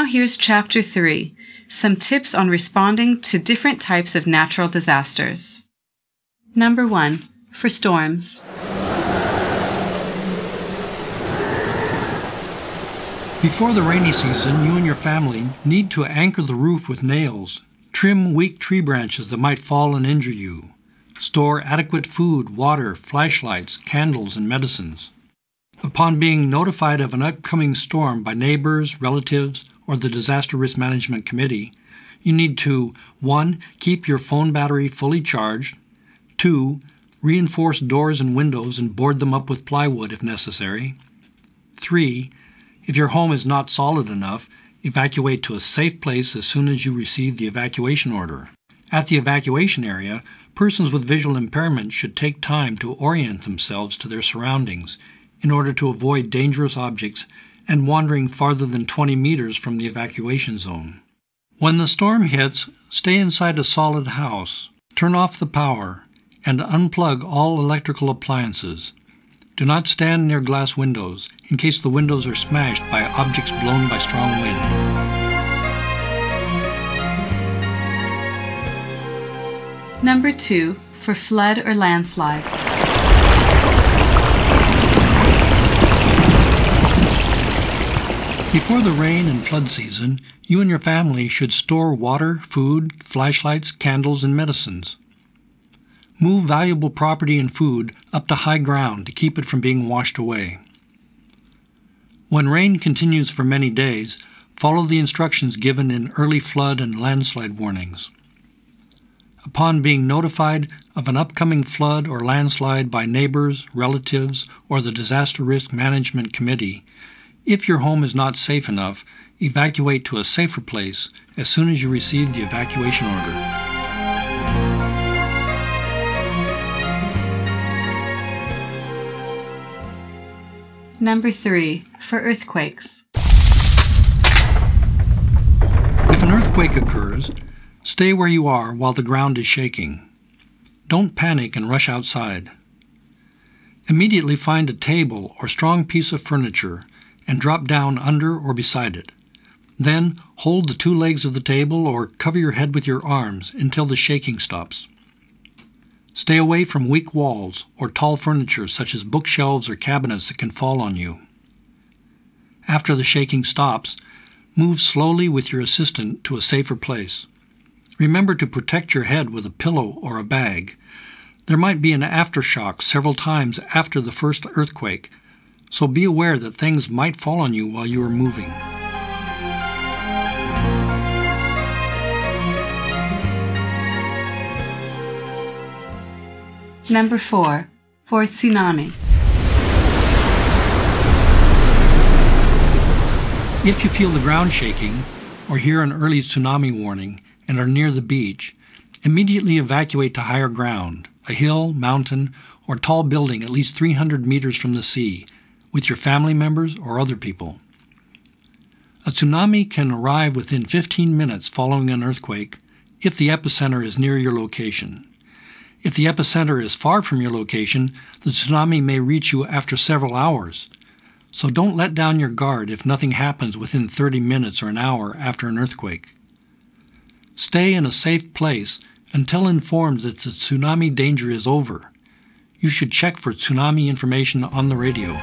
here's Chapter 3, some tips on responding to different types of natural disasters. Number 1. For storms. Before the rainy season, you and your family need to anchor the roof with nails, trim weak tree branches that might fall and injure you, store adequate food, water, flashlights, candles, and medicines. Upon being notified of an upcoming storm by neighbors, relatives, or the Disaster Risk Management Committee, you need to 1. Keep your phone battery fully charged, 2. Reinforce doors and windows and board them up with plywood if necessary, 3. If your home is not solid enough, evacuate to a safe place as soon as you receive the evacuation order. At the evacuation area, persons with visual impairment should take time to orient themselves to their surroundings in order to avoid dangerous objects and wandering farther than 20 meters from the evacuation zone. When the storm hits, stay inside a solid house, turn off the power, and unplug all electrical appliances. Do not stand near glass windows in case the windows are smashed by objects blown by strong wind. Number 2. For flood or landslide. Before the rain and flood season, you and your family should store water, food, flashlights, candles, and medicines. Move valuable property and food up to high ground to keep it from being washed away. When rain continues for many days, follow the instructions given in early flood and landslide warnings. Upon being notified of an upcoming flood or landslide by neighbors, relatives, or the Disaster Risk Management Committee, if your home is not safe enough, evacuate to a safer place as soon as you receive the evacuation order. Number 3. For earthquakes. If an earthquake occurs, stay where you are while the ground is shaking. Don't panic and rush outside. Immediately find a table or strong piece of furniture and drop down under or beside it. Then hold the 2 legs of the table or cover your head with your arms until the shaking stops. Stay away from weak walls or tall furniture such as bookshelves or cabinets that can fall on you. After the shaking stops, move slowly with your assistant to a safer place. Remember to protect your head with a pillow or a bag. There might be an aftershock several times after the first earthquake, so be aware that things might fall on you while you are moving. Number 4. For tsunami. If you feel the ground shaking or hear an early tsunami warning and are near the beach, immediately evacuate to higher ground, a hill, mountain, or tall building at least 300 meters from the sea, with your family members or other people. A tsunami can arrive within 15 minutes following an earthquake if the epicenter is near your location. If the epicenter is far from your location, the tsunami may reach you after several hours. So don't let down your guard if nothing happens within 30 minutes or an hour after an earthquake. Stay in a safe place until informed that the tsunami danger is over. You should check for tsunami information on the radio.